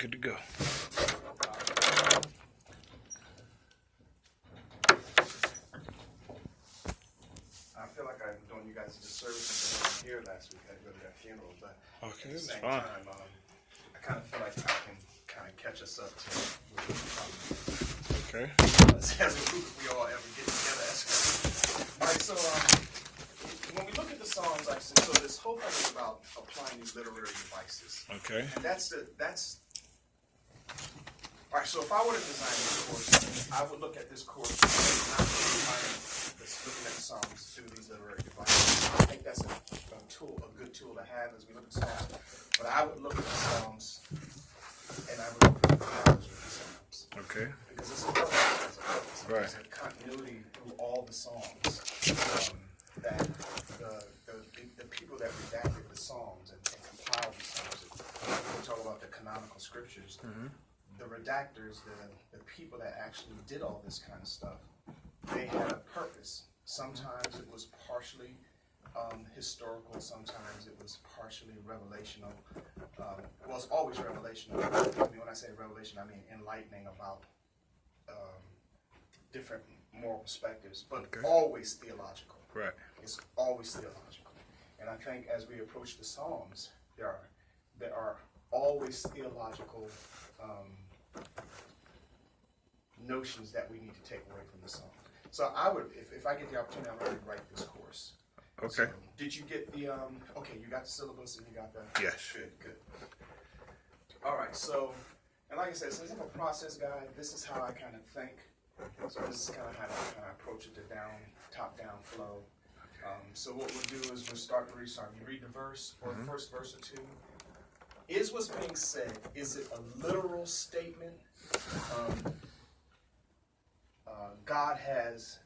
Good to go. I feel like I'm doing you guys a disservice since I wasn't here last week. I had to go to that funeral, but Okay, at the it's same fine. time, I kind of feel like I can kind of catch us up to Okay. as a group if we all ever get together as a group. All right, so when we look at the Psalms, like, so this whole thing is about applying these literary devices. Okay. And that's all right, so if I were to design this course, I would look at this course not looking at the Psalms through these literary devices. I think that's a good tool to have as we look at Psalms. But I would look at the Psalms and I would look at the theology of the Psalms. Okay. Because it's a purpose. Right. There's a continuity through all the Psalms. That the people that redacted the Psalms and compiled the Psalms, we talk about the canonical scriptures. Mm-hmm. The redactors, the people that actually did all this kind of stuff, they had a purpose. Sometimes it was partially historical, sometimes it was partially revelational. Well, it's always revelational. When I say revelation, I mean enlightening about different moral perspectives, but always theological. Right. It's always theological. And I think as we approach the Psalms, there are always theological notions that we need to take away from the Psalms. So I would, if I get the opportunity, I'm going to write this course. Okay. So, did you get the, okay, you got the syllabus and you got the... Yes. Good. All right, so, and like I said, since I'm a process guy, this is how I kind of think. So this is kind of how I approach it, the top-down flow. So what we'll do is we'll start to read. You read the verse, or the first verse or two. Is what's being said, is it a literal statement? God has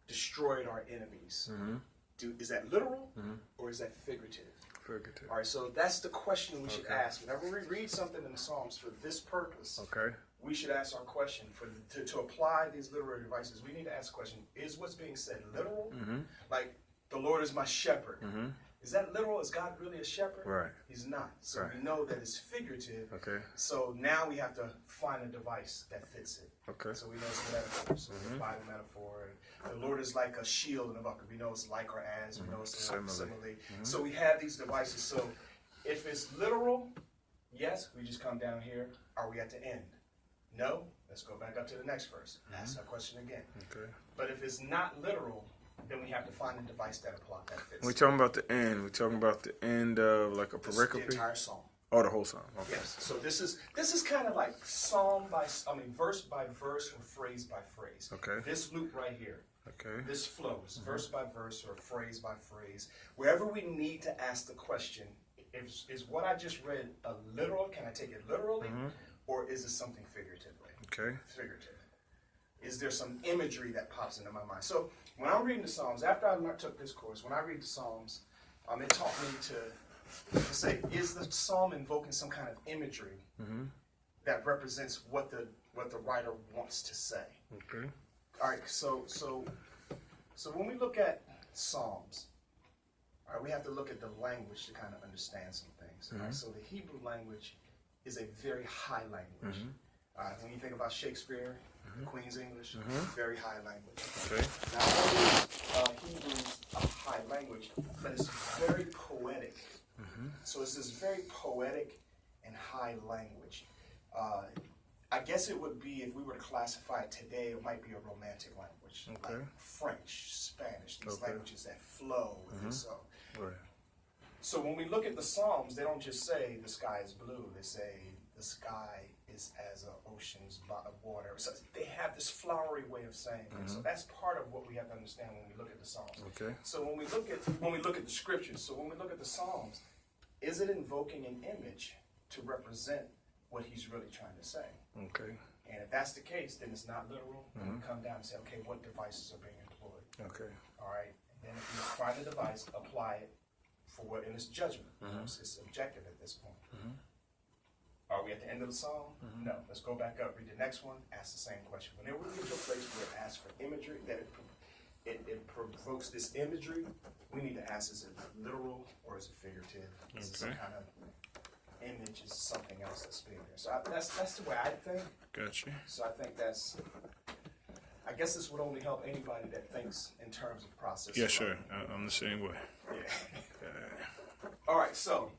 destroyed our enemies. Mm-hmm. Is that literal, or is that figurative? Figurative. All right, so that's the question we should ask. Whenever we read something in the Psalms for this purpose, we should ask our question. To apply these literary devices, we need to ask the question, is what's being said literal? Mm-hmm. Like, the Lord is my shepherd. Mm-hmm. Is that literal? Is God really a shepherd? Right. He's not. So we know that it's figurative. Okay. So now we have to find a device that fits it. Okay. So we know it's a metaphor. So the Bible metaphor. The Lord is like a shield and a buckler. We know it's like or as. We know it's like simile. So we have these devices. So if it's literal, yes, we just come down here. Are we at the end? No. Let's go back up to the next verse. Ask that question again. Okay. But if it's not literal, then we have to find a device that fits. We're talking about the end. We're talking about the end of like a pericope. The entire psalm. Oh, the whole psalm. Okay. Yes. So this is kind of like verse by verse or phrase by phrase. Okay. This loop right here. Okay. This flows verse by verse or phrase by phrase. Wherever we need to ask the question, is what I just read a literal? Can I take it literally, or is it something figuratively? Okay. Figurative. Is there some imagery that pops into my mind? So when I'm reading the Psalms, after I took this course, when I read the Psalms, it taught me to say, is the Psalm invoking some kind of imagery that represents what the writer wants to say? Okay. All right. So when we look at Psalms, all right, we have to look at the language to kind of understand some things. Right? So the Hebrew language is a very high language. When you think about Shakespeare, Queen's English, very high language. Okay. Not only is Hebrew a high language, but it's very poetic. So it's this very poetic and high language. I guess it would be, if we were to classify it today, it might be a romantic language. Okay. Like French, Spanish, these languages that flow with this. So when we look at the Psalms, they don't just say the sky is blue. They say the sky is as an ocean's water. So they have this flowery way of saying it. So that's part of what we have to understand when we look at the Psalms. Okay. So when we look at the scriptures, so when we look at the Psalms, is it invoking an image to represent what he's really trying to say? Okay. And if that's the case, then it's not literal. Then we come down and say, okay, what devices are being employed? Okay. All right. And then if you find a device, apply it for what in its judgment. It's objective at this point. Are we at the end of the psalm? No. Let's go back up, read the next one, ask the same question. Whenever we get to a place where it asks for imagery, that it provokes this imagery, we need to ask, is it literal or is it figurative? Is it some kind of image? Is it something else that's being there? So that's the way I think. Gotcha. So I think I guess this would only help anybody that thinks in terms of process. Yeah, sure. I'm the same way. Yeah. All right, so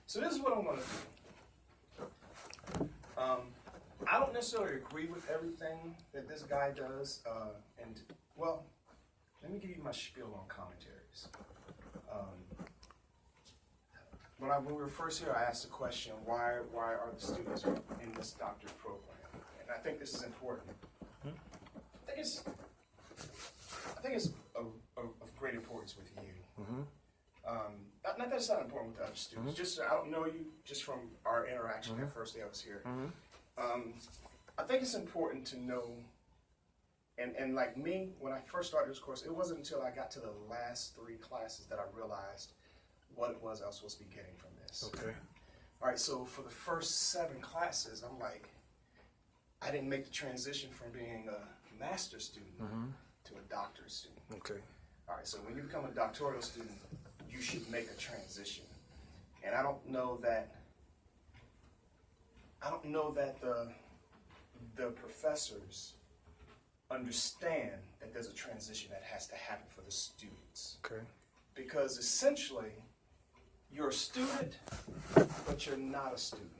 this is what I'm going to do. I don't necessarily agree with everything that this guy does, and well, let me give you my spiel on commentaries. When we were first here, I asked the question, why are the students in this doctorate program? And I think this is important. I think it's of great importance with you. Not that it's not important with other students. Just I don't know you just from our interaction that first day I was here. I think it's important to know. And like me, when I first started this course, it wasn't until I got to the last 3 classes that I realized what it was I was supposed to be getting from this. Okay. All right, so for the first 7 classes, I'm like, I didn't make the transition from being a master's student to a doctorate student. Okay. All right, so when you become a doctoral student, you should make a transition. And I don't know that the professors understand that there's a transition that has to happen for the students. Okay. Because essentially, you're a student, but you're not a student.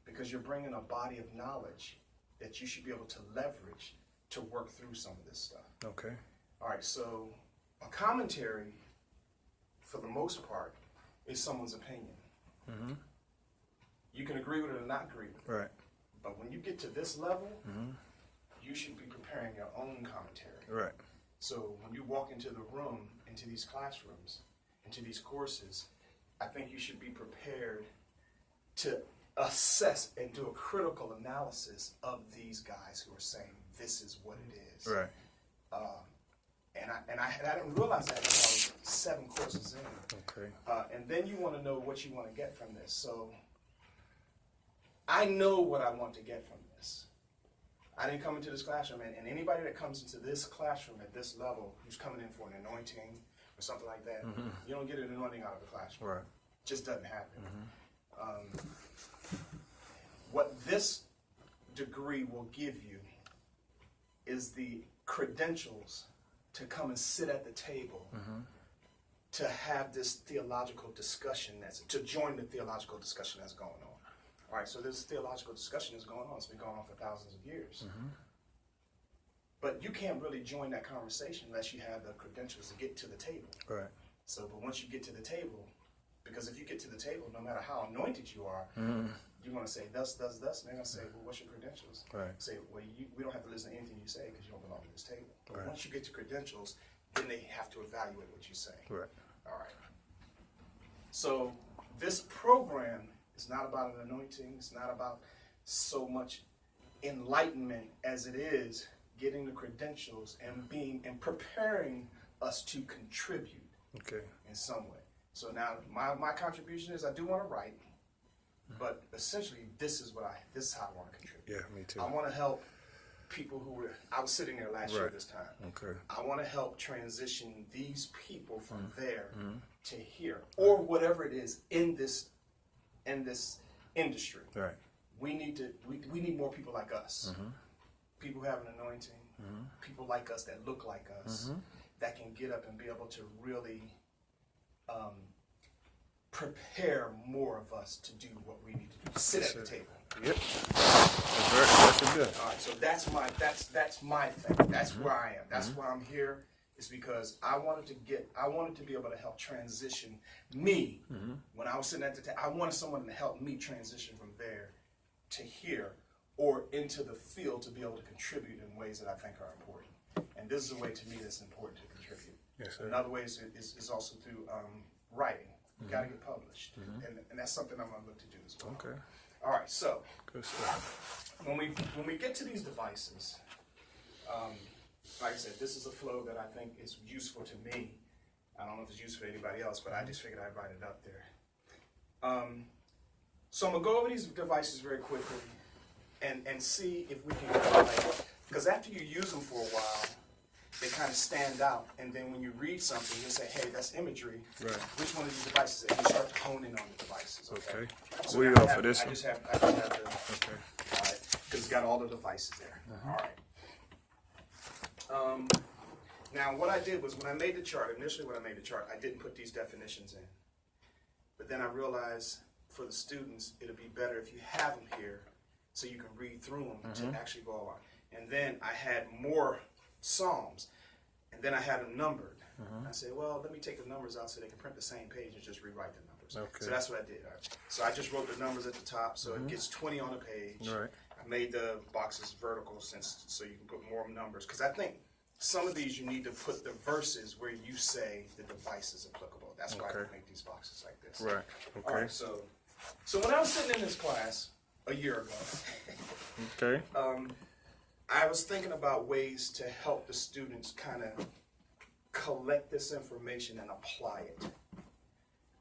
Because you're bringing a body of knowledge that you should be able to leverage to work through some of this stuff. Okay. All right, so a commentary, for the most part, is someone's opinion. You can agree with it or not agree with it. Right. But when you get to this level, you should be preparing your own commentary. Right. So when you walk into the room, into these classrooms, into these courses, I think you should be prepared to assess and do a critical analysis of these guys who are saying this is what it is. Right. And I didn't realize that until I was 7 courses in. Okay. And then you want to know what you want to get from this. So I know what I want to get from this. I didn't come into this classroom, and anybody that comes into this classroom at this level who's coming in for an anointing or something like that, you don't get an anointing out of the classroom. Right. It just doesn't happen. What this degree will give you is the credentials to come and sit at the table, to have this theological discussion, to join the theological discussion that's going on. All right, so this theological discussion is going on. It's been going on for thousands of years. But you can't really join that conversation unless you have the credentials to get to the table. Right. So, but once you get to the table, because if you get to the table, no matter how anointed you are, you're going to say, thus, and they're going to say, well, what's your credentials? Right. Say, well, we don't have to listen to anything you say because you don't belong to this table. But Right. once you get to credentials, then they have to evaluate what you say. Right. All right. So this program is not about an anointing. It's not about so much enlightenment as it is getting the credentials and preparing us to contribute Okay. in some way. So now my contribution is I do want to write, but essentially this is how I want to contribute. Yeah, me too. I want to help people I was sitting there last year Right. this time. Okay. I want to help transition these people from there to here, or whatever it is in this industry. Right. We need more people like us. People who have an anointing, people like us that look like us, that can get up and be able to really prepare more of us to do what we need to do. Sit at the table. Yep. That's good. All right, so that's my thing. That's where I am. That's why I'm here. Is because I wanted to be able to help transition me when I was sitting at the table. I wanted someone to help me transition from there to here or into the field to be able to contribute in ways that I think are important. And this is a way to me that's important to contribute. Yes, sir. Another way is also through writing. You got to get published, and that's something I'm going to look to do as well. Okay. All right, so Good stuff. when we get to these devices, like I said, this is a flow that I think is useful to me. I don't know if it's useful to anybody else, but I just figured I'd write it up there. So I'm gonna go over these devices very quickly and see if we can, because after you use them for a while, they kind of stand out. And then when you read something, you say, hey, that's imagery. Right. Which one of these devices? And you start to hone in on the devices. Okay. So What do you now got for this I one? just have the, Okay. all right, because it's got all the devices there. All right. Now, what I did was when I made the chart, initially when I made the chart, I didn't put these definitions in. But then I realized for the students, it'll be better if you have them here so you can read through them to actually go on. And then I had more Psalms, and then I had them numbered. I said, well, let me take the numbers out so they can print the same page and just rewrite the numbers. Okay. So that's what I did. All right. So I just wrote the numbers at the top, so it gets 20 on the page. Right. I made the boxes vertical so you can put more numbers, because I think some of these you need to put the verses where you say the device is applicable. That's why I make these boxes like this. Right. Okay. All right, so when I was sitting in this class a year ago, Okay. I was thinking about ways to help the students kind of collect this information and apply it,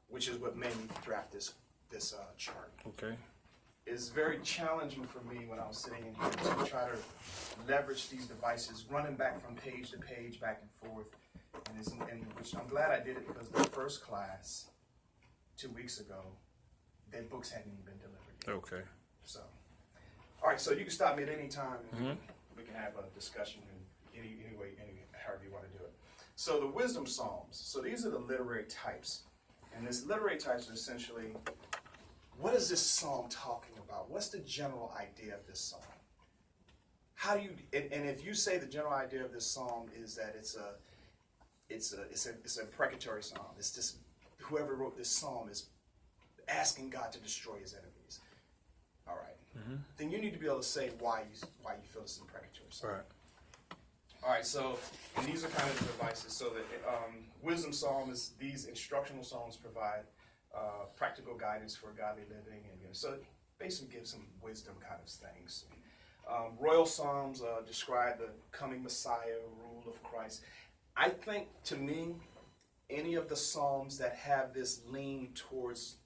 which is what made me draft this chart. Okay. It's very challenging for me when I was sitting in here to try to leverage these devices, running back from page to page, back and forth, and which I'm glad I did it, because the first class 2 weeks ago, their books hadn't even been delivered yet. Okay. So, all right, so you can stop me at any time, and we can have a discussion in any way, however you want to do it. So the wisdom psalms. So these are the literary types, and this literary types are essentially, what is this psalm talking about? What's the general idea of this psalm? How do you? And if you say the general idea of this psalm is that it's a imprecatory psalm. It's just whoever wrote this psalm is asking God to destroy his enemies. All right. Then you need to be able to say why you feel it's imprecatory psalm. Right. All right. So, and these are kind of the devices. So the wisdom psalm is these instructional psalms provide practical guidance for godly living, and so it basically gives some wisdom kind of things. Royal psalms describe the coming Messiah, rule of Christ. I think, to me, any of the psalms that have this lean towards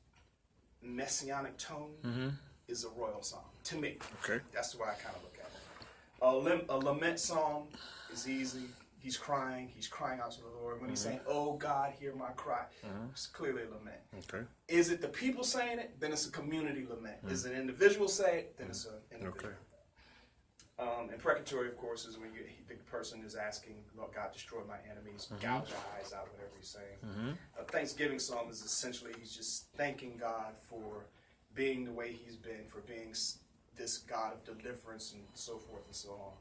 messianic tone is a royal psalm, to me. Okay. That's the way I kind of look at it. A lament psalm is easy. He's crying out to the Lord. When he's saying, oh God, hear my cry, it's clearly a lament. Okay. Is it the people saying it? Then it's a community lament. Is it an individual say it? Then it's an individual. Okay. Imprecatory, of course, is when the person is asking, Lord God, destroy my enemies, gouge your eyes out, whatever he's saying. A Thanksgiving psalm is essentially, he's just thanking God for being the way he's been, for being this God of deliverance and so forth and so on.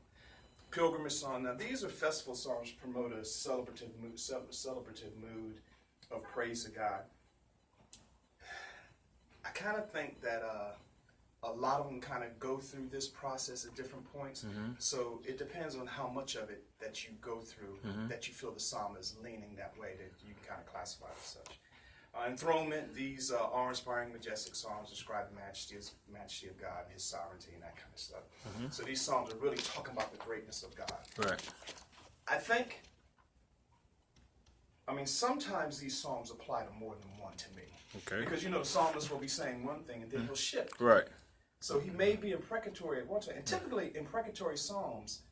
Pilgrimage psalm. Now, these are festival psalms promote a celebrative mood of praise to God. I kind of think that a lot of them kind of go through this process at different points. So it depends on how much of it that you go through that you feel the psalm is leaning that way, that you can kind of classify it as such. Enthronement, these awe-inspiring, majestic psalms describe the majesty of God, his sovereignty, and that kind of stuff. So these psalms are really talking about the greatness of God. Right. I mean, sometimes these psalms apply to more than one to me. Okay. Because, the psalmist will be saying one thing and then he'll shift. Right. So he may be imprecatory at one time. And typically, imprecatory psalms,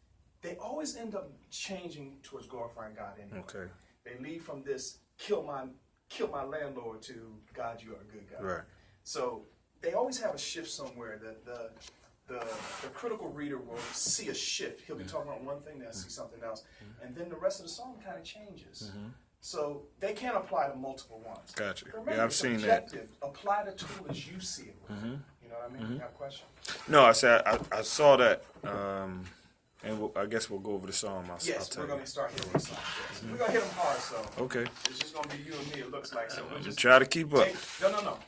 they always end up changing towards glorifying God anyway. Okay. They lead from this, kill my landlord, to God, you are a good God. Right. So they always have a shift somewhere. The critical reader will see a shift. He'll be talking about one thing, they'll see something else. And then the rest of the song kind of changes. So they can't apply to multiple ones. Gotcha. Remember, Yeah, I've it's seen objective. Apply the tool as you see it. You know what I mean? You got a question? No, I said I saw that, and I guess we'll go over the psalm. Yes, we're going to start hitting the song. Yes. We're going to hit them hard, so Okay. it's just going to be you and me, it looks like. So we'll just Try to keep up. No.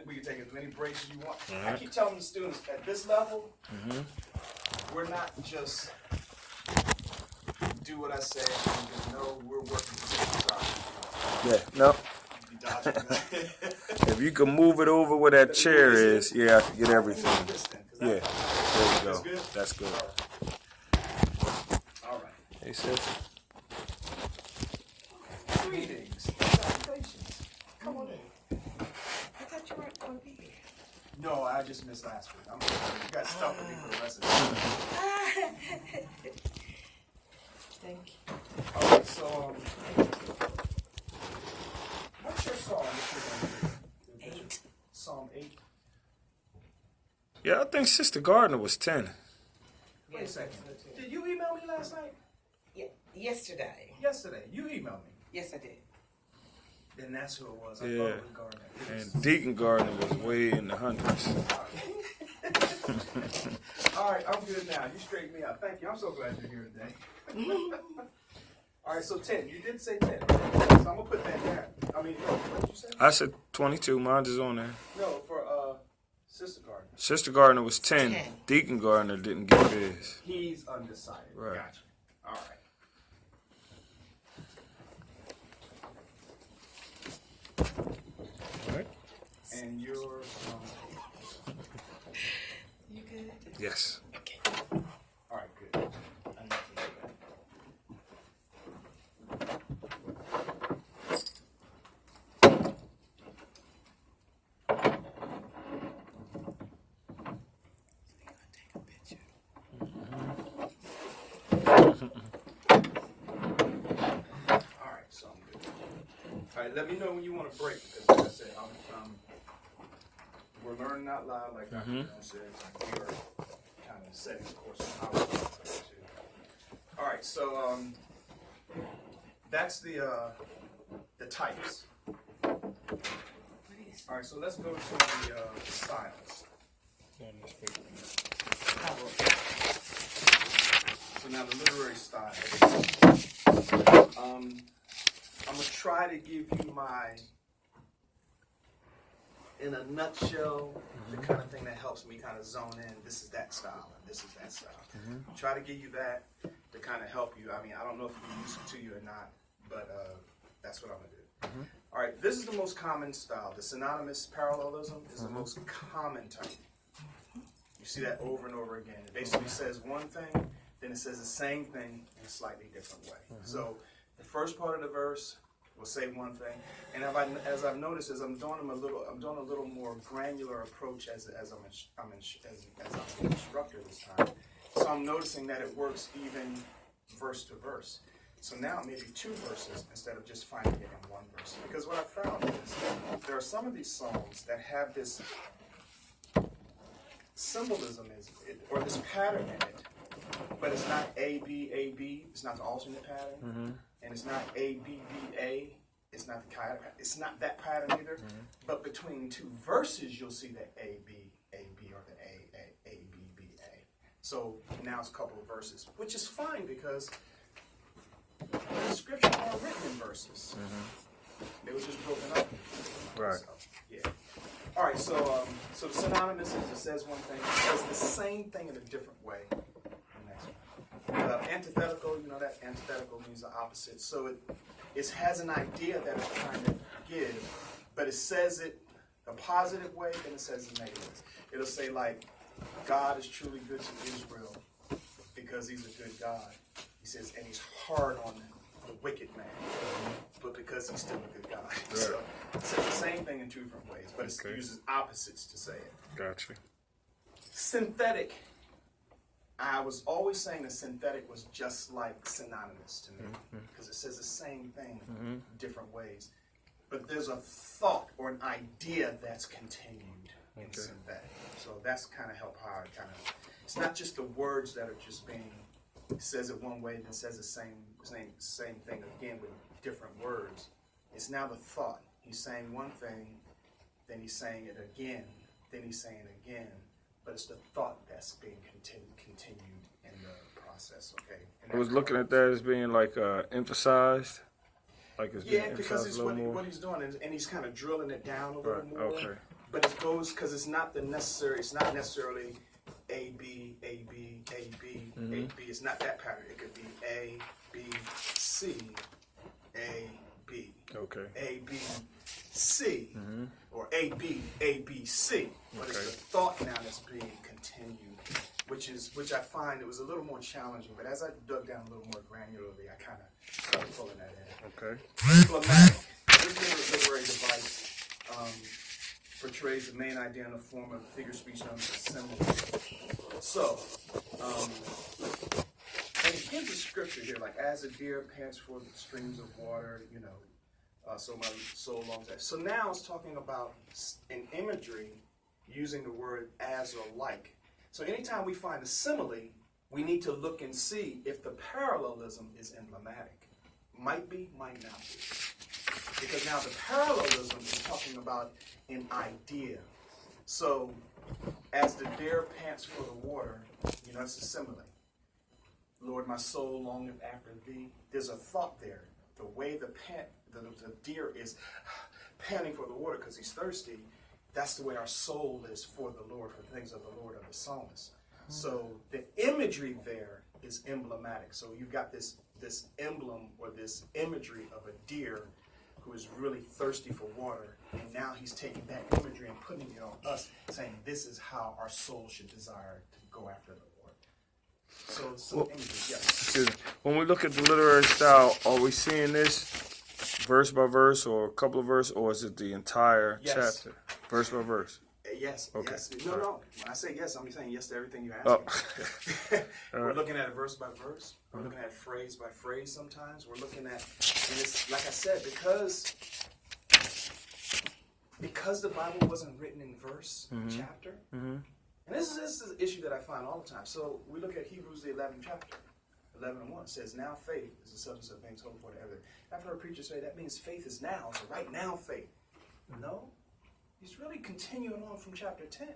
We can take as many breaks as you want. I right. keep telling the students, at this level, we're not just do what I say, and no, we're working to Yeah. No. be dodging that. If you can move it over where that chair is, yeah, I can get everything. This then, 'cause Yeah. There you go. That's good? That's good. All right. Hey, sis. Greetings. Congratulations. Come on in. I thought you weren't going to be here. No, I just missed last week. You got stuff with me for the rest of the day. Thank you. All right, so what's your psalm that you're going to do? 8. Psalm 8. Yeah, I think Sister Gardner was 10. Wait a second. Did you email me last night? Yeah, yesterday. Yesterday. You emailed me. Yes, I did. Then that's who it was. I Yeah. thought it was Gardner. It was- And Deacon Gardner was way in the hundreds. All right, I'm good now. You straightened me out. Thank you. I'm so glad you're here today. All right, so 10. You did say 10. So I'm going to put that down. I mean, what did you say? I said 22. Mine is on there. No, for Sister Gardner. Sister Gardner was 10. 10. Deacon Gardner didn't give his. He's undecided. Right. Gotcha. All right. All right. And yours, You good? Yes. Okay. all right, good. I need to do that. Take a picture. All right, so I'm good. All right, let me know when you want to break, because like I said, we're learning out loud, like Dr. Jones said, and we are kind of setting the course on how we're going to too. All right, so that's the types. What is All right, so let's go to the styles. So now the literary style. I'm gonna try to give you in a nutshell, the kind of thing that helps me kind of zone in. This is that style, and this is that style. Try to give you that to kind of help you. I mean, I don't know if it's useful to you or not, but that's what I'm gonna do. All right, this is the most common style. The synonymous parallelism is the most common type. You see that over and over again. It basically says one thing, then it says the same thing in a slightly different way. So the first part of the verse will say one thing, and as I've noticed, as I'm doing a little more granular approach as I'm an instructor this time. So I'm noticing that it works even verse to verse. So now it may be 2 verses instead of just finding it in 1 verse. Because what I found is there are some of these songs that have this symbolism or this pattern in it, but it's not A B A B. It's not the alternate pattern, and it's not A B B A. It's not the it's not that pattern either. But between 2 verses, you'll see the A B A B or the A B B A. So now it's a couple of verses, which is fine because the scriptures aren't written in verses. They were just broken up. Right. So, yeah. All right, so the synonymous is it says one thing, it says the same thing in a different way. The next one. Antithetical, you know that antithetical means the opposite. So it has an idea that it's trying to give, but it says it a positive way, then it says it negative. It'll say like, God is truly good to Israel because he's a good God. He says, and he's hard on the wicked man, but because he's still a good God. Right. So it says the same thing in 2 different ways, but it Okay. uses opposites to say it. Gotcha. Synthetic. I was always saying that synthetic was just like synonymous to me because it says the same thing different ways. But there's a thought or an idea that's continued in synthetic. So that's kind of help how I kind of, it's not just the words that are just being, it says it one way, then says the same thing again with different words. It's now the thought. He's saying one thing, then he's saying it again, then he's saying it again. But it's the thought that's being continued in the process, okay? And I was that looking at that as being like emphasized. Like it's being yeah, because emphasized it's a little more. what he's doing, and he's kind of drilling it down a little Right, more. okay. But it goes because it's not necessarily A B A B A B A B. It's not that pattern. It could be A B C A B. Okay. A B C or A B A B C. But it's Okay. the thought now that's being continued, which I find it was a little more challenging. But as I dug down a little more granularly, I kind of started pulling that in. Okay. Emblematic. This literary device portrays the main idea in the form of figure speech known as a symbol. So, it gives a scripture here, like as a deer pants for the streams of water, so my soul longs after. So now it's talking about an imagery using the word as or like. So anytime we find a simile, we need to look and see if the parallelism is emblematic. Might be, might not be. Because now the parallelism is talking about an idea. So, as the deer pants for the water, it's a simile. Lord, my soul longeth after thee. There's a thought there. The way the deer is panting for the water because he's thirsty, that's the way our soul is for the Lord, for the things of the Lord of the psalmist. So the imagery there is emblematic. So you've got this emblem or this imagery of a deer who is really thirsty for water, and now he's taking that imagery and putting it on us, saying this is how our soul should desire to go after the Lord. So imagery, yes. Excuse me. When we look at the literary style, are we seeing this verse by verse or a couple of verses, or is it the entire chapter? Verse by verse? Yes. Okay. Yes. No. When I say yes, I'm saying yes to everything you asked me. We're looking at it verse by verse. We're looking at it phrase by phrase sometimes. We're looking at, and it's like I said, because the Bible wasn't written in verse, chapter, and this is an issue that I find all the time. So we look at Hebrews, the 11th chapter. 11:1 says, now faith is the substance of things hoped for, the evidence. I've heard preachers say that means faith is now, so right now faith. No. He's really continuing on from chapter 10.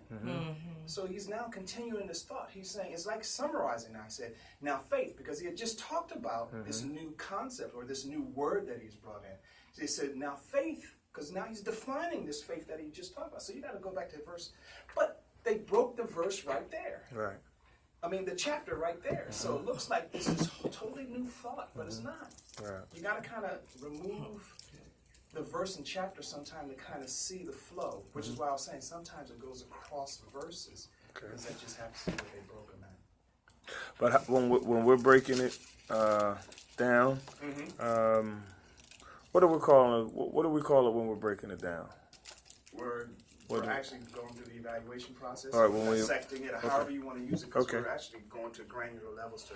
So he's now continuing this thought. He's saying, it's like summarizing now. He said, now faith, because he had just talked about this new concept or this new word that he's brought in. So he said, now faith, because now he's defining this faith that he just talked about. So you got to go back to the verse. But they broke the verse right there. Right. I mean, the chapter right there. So it looks like this is totally new thought, but it's not. Right. You got to kind of remove the verse and chapter sometime to kind of see the flow, which is why I was saying sometimes it goes across verses, because that just happens to be what they broke them at. But when we're breaking it down, what do we call it? What do we call it when we're breaking it down? We're actually going through the evaluation process, all right, when dissecting it, or however you want to use it, because we're actually going to granular levels to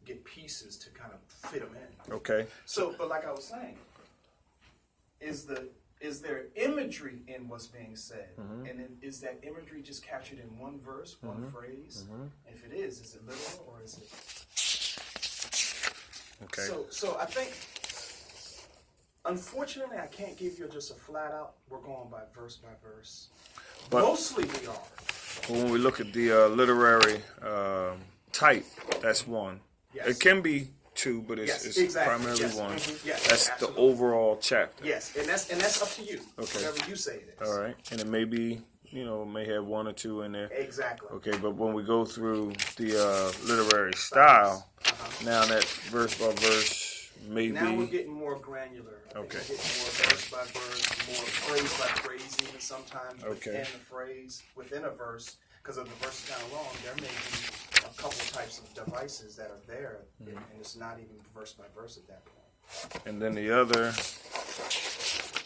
get pieces to kind of fit them in. Okay. So, but like I was saying, is there imagery in what's being said? And then is that imagery just captured in one verse, one phrase? If it is it literal or is it? Okay. So I think, unfortunately, I can't give you just a flat out, we're going by verse. But mostly we are. When we look at the literary type, that's one. Yes. It can be two, but it's exactly. primarily one. Yes, that's absolutely. the overall chapter. Yes, and that's up to you. Okay. Whatever you say it is. All right. And it may be, may have one or two in there. Exactly. Okay, but when we go through the literary style, now that verse by verse maybe. Now we're getting more granular. Okay. We're getting more verse by verse, more phrase by phrase, even sometimes within the phrase, within a verse, because if the verse is kind of long, there may be a couple types of devices that are there, and it's not even verse by verse at that point. And then the other,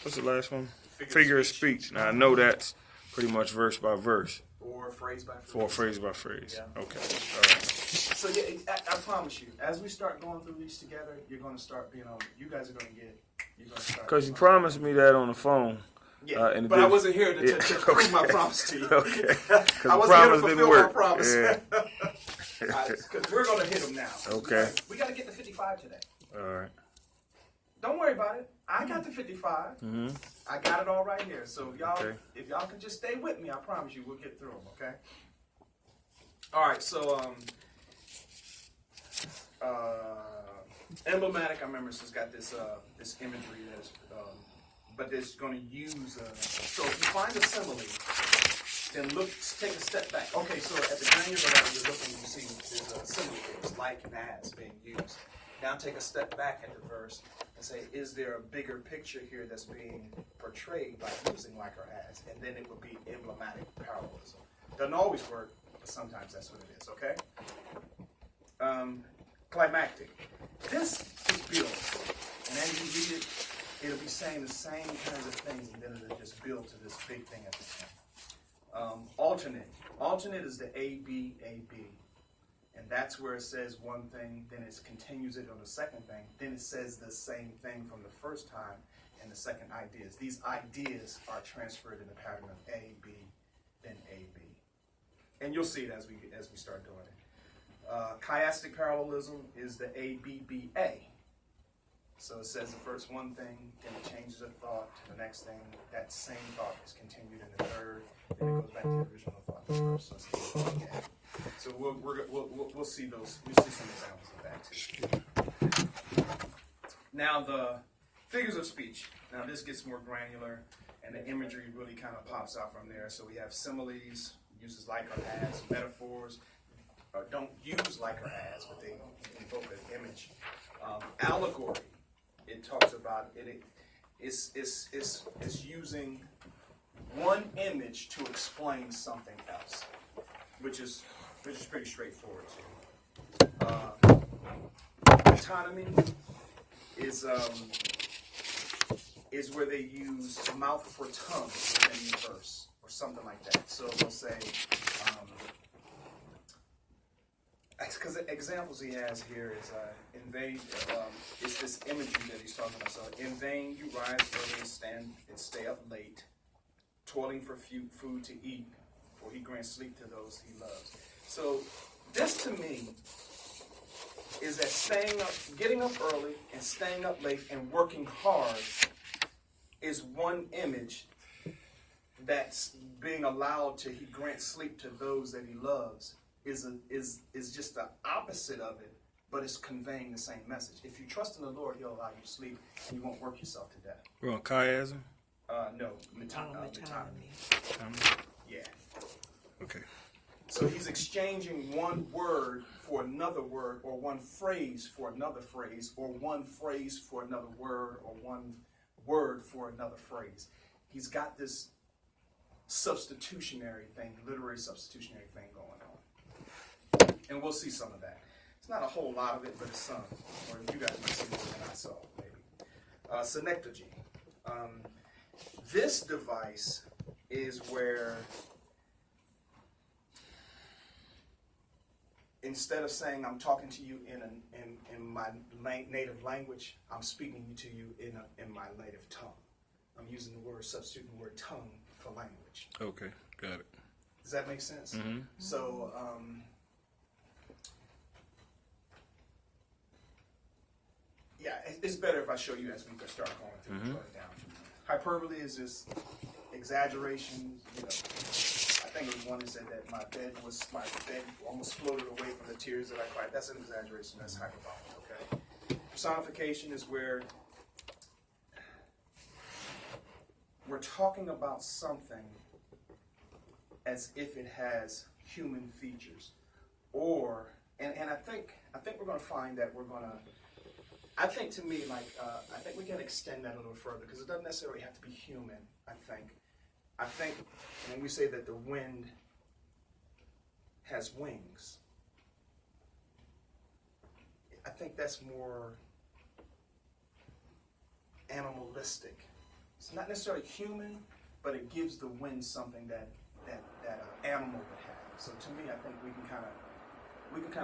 what's the last one? Figure of speech. Now I know that's pretty much verse by verse. Or phrase by phrase. Or phrase by phrase. Yeah. Okay. All right. So yeah, I promise you, as we start going through these together, you're going to start being on. You guys are going to get. You're going to start. Because you promised me that on the phone. Yeah, but I wasn't here to prove my promise to you. Okay. I wasn't here to fulfill my promise. Yeah. Because we're going to hit them now. Okay. We got to get the 55 today. All right. Don't worry about it. I got the 55. I got it all right here. So if y'all can just stay with me, I promise you we'll get through them. Okay. All right. So emblematic. I remember it's got this this imagery that's but it's going to use. So if you find a simile, then take a step back. Okay. So at the granular level, you're looking. You see there's a simile. It's like and as being used. Now take a step back at the verse and say, is there a bigger picture here that's being portrayed by using like or as? And then it would be emblematic parallelism. Doesn't always work, but sometimes that's what it is, okay? Climactic. This is built. And as you read it, it'll be saying the same kinds of things, and then it'll just build to this big thing at the end. Alternate. Alternate is the A, B, A, B. And that's where it says one thing, then it continues it on the second thing, then it says the same thing from the first time and the second ideas. These ideas are transferred in the pattern of A, B, then A, B. And you'll see it as we start doing it. Chiastic parallelism is the A, B, B, A. So it says the first one thing, then it changes a thought to the next thing. That same thought is continued in the third, then it goes back to the original thought in the first. So we'll see those. We'll see some examples of that too. Now the figures of speech. Now this gets more granular, and the imagery really kind of pops out from there. So we have similes, uses like or as, metaphors. Don't use like or as, but they invoke an image. Allegory. It talks about it's using one image to explain something else, which is pretty straightforward too. Metonymy is where they use mouth for tongue within the verse or something like that. So they'll say, because the examples he has here is in vain. It's this imagery that he's talking about. So in vain you rise early and stay up late, toiling for food to eat, for he grants sleep to those he loves. So this to me is that staying up, getting up early and staying up late and working hard is one image that's being allowed to, he grants sleep to those that he loves, is just the opposite of it, but it's conveying the same message. If you trust in the Lord, he'll allow you to sleep and you won't work yourself to death. We're on chiasm? No, metonymy. Yeah. Okay. So he's exchanging one word for another word, or one phrase for another phrase, or one phrase for another word, or one word for another phrase. He's got this substitutionary thing, literary substitutionary thing going on. And we'll see some of that. It's not a whole lot of it, but it's some. Or you guys might see more than I saw, maybe. Synecdoche. This device is where instead of saying I'm talking to you in my native language, I'm speaking to you in my native tongue. I'm using the word, substituting the word tongue for language. Okay, got it. Does that make sense? Mm-hmm. So, yeah, it's better if I show you as we start going through and going down. Hyperbole is just exaggeration. You know, I think it was one that said that my bed almost floated away from the tears that I cried. That's an exaggeration. That's hyperbole. Okay. Personification is where we're talking about something as if it has human features, or and I think we're going to find that we're going to. I think to me, I think we can extend that a little further because it doesn't necessarily have to be human. I think when we say that the wind has wings, I think that's more animalistic. It's not necessarily human, but it gives the wind something that an animal would have. So to me, I think we can kind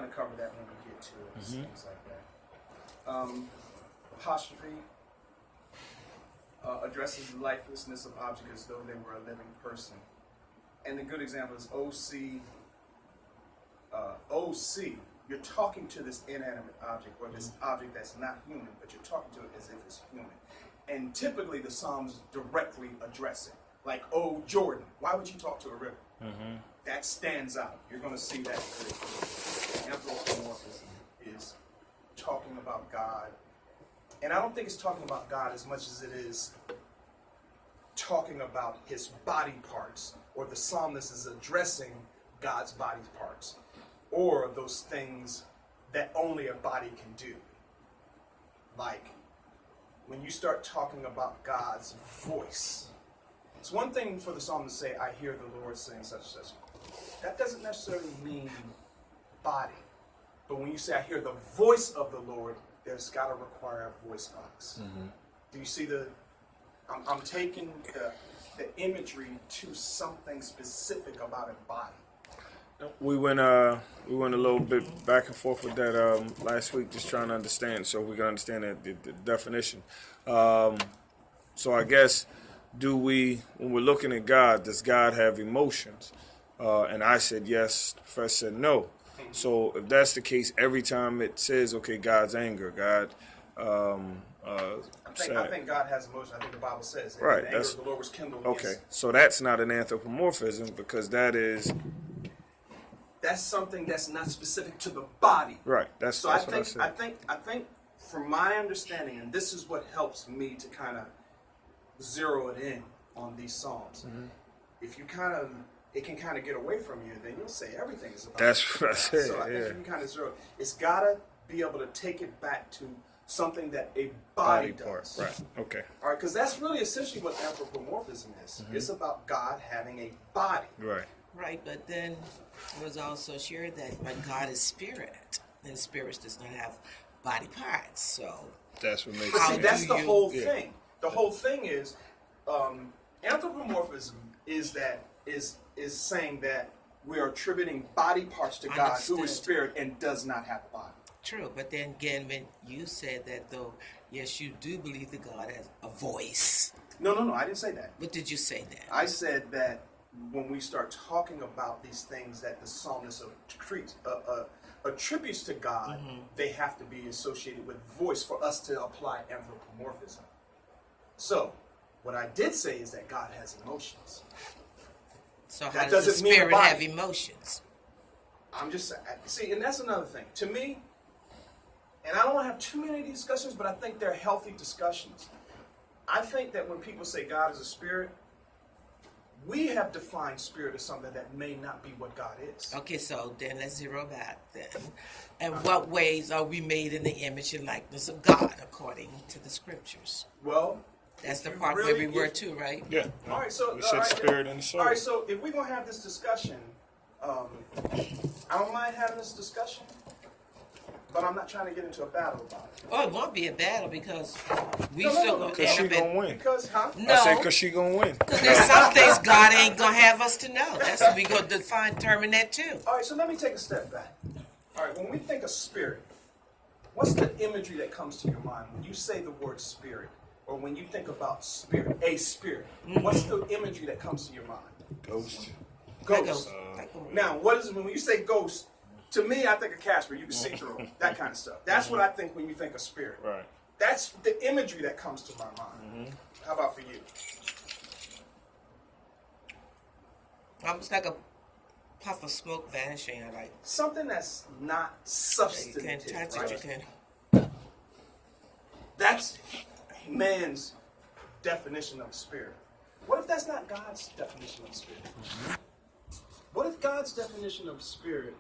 of cover that when we get to it, things like that. Apostrophe addresses the lifelessness of object as though they were a living person. And the good example is OC. OC, you're talking to this inanimate object, or this object that's not human, but you're talking to it as if it's human. And typically the Psalms directly address it. Like, oh, Jordan, why would you talk to a river? Mm-hmm. That stands out. You're going to see that. Anthropomorphism is talking about God. And I don't think it's talking about God as much as it is talking about his body parts, or the psalmist is addressing God's body parts, or those things that only a body can do. Like, when you start talking about God's voice, it's one thing for the psalmist to say, I hear the Lord saying such and such. That doesn't necessarily mean body. But when you say, I hear the voice of the Lord, there's got to require a voice box. Mm-hmm. Do you see I'm taking the imagery to something specific about a body. we went a little bit back and forth with that last week, just trying to understand, so we can understand the definition. So I guess, when we're looking at God, does God have emotions? And I said yes. The professor said no. So if that's the case, every time it says, okay, God's anger, God, I think God has emotion. I think the Bible says it. Right, The anger of the Lord was kindled. Okay, so that's not an anthropomorphism, because that's something that's not specific to the body. right. That's So that's I what I think said. I think from my understanding, and this is what helps me to kind of zero it in on these Psalms. Mm-hmm. If you it can kind of get away from you, then you'll say everything is about That's what I said. So I think Yeah. you can kind of zero. It's gotta be able to take it back to something that a body part. does. Right. Okay. All right, because that's really essentially what anthropomorphism is. Mm-hmm. It's about God having a body. Right. Right, but then it was also shared that when God is spirit, and spirits does not have body parts. So That's what makes But see, sense. that's the whole Yeah. thing. The whole thing is anthropomorphism is saying that we are attributing body parts to God, who is Understood. spirit and does not have a body. true, but then again, when you said that, though, yes, you do believe that God has a voice. No, I didn't say that. What did you say then? I said that when we start talking about these things that the psalmist attributes to God, they have to be associated with voice for us to apply anthropomorphism. So, what I did say is that God has emotions. So how That does the doesn't mean a spirit body. have emotions? I'm just saying, see, and that's another thing. To me, and I don't want to have too many discussions, but I think they're healthy discussions. I think that when people say God is a spirit, we have defined spirit as something that may not be what God is. Okay, so then let's zero back then. And what ways are we made in the image and likeness of God according to the scriptures? Well, That's the you part really- where we were if- too, right? Yeah. All right, so we said all right, spirit and soul. All right, so if we're gonna have this discussion, I don't mind having this discussion, but I'm not trying to get into a battle about it. Oh, it won't be a battle because we No, still no, gonna Cause she end up gonna at. win. Because, huh? No, I said because she gonna win. because there's some things God ain't gonna have us to know. That's what we gonna determine that too. All right, so let me take a step back. All right, when we think of spirit, what's the imagery that comes to your mind when you say the word spirit, or when you think about spirit, a spirit? What's the imagery that comes to your mind? Ghost. Ghost. Like a- Now, what is it when you say ghost? To me, I think of Casper. You can see through him, that kind of stuff. That's what I think when you think of spirit. Right. That's the imagery that comes to my mind. How about for you? Almost like a puff of smoke vanishing. I like. Something that's not You substantive. can't touch right? it. You can. That's man's definition of spirit. What if that's not God's definition of spirit? What if God's definition of spirit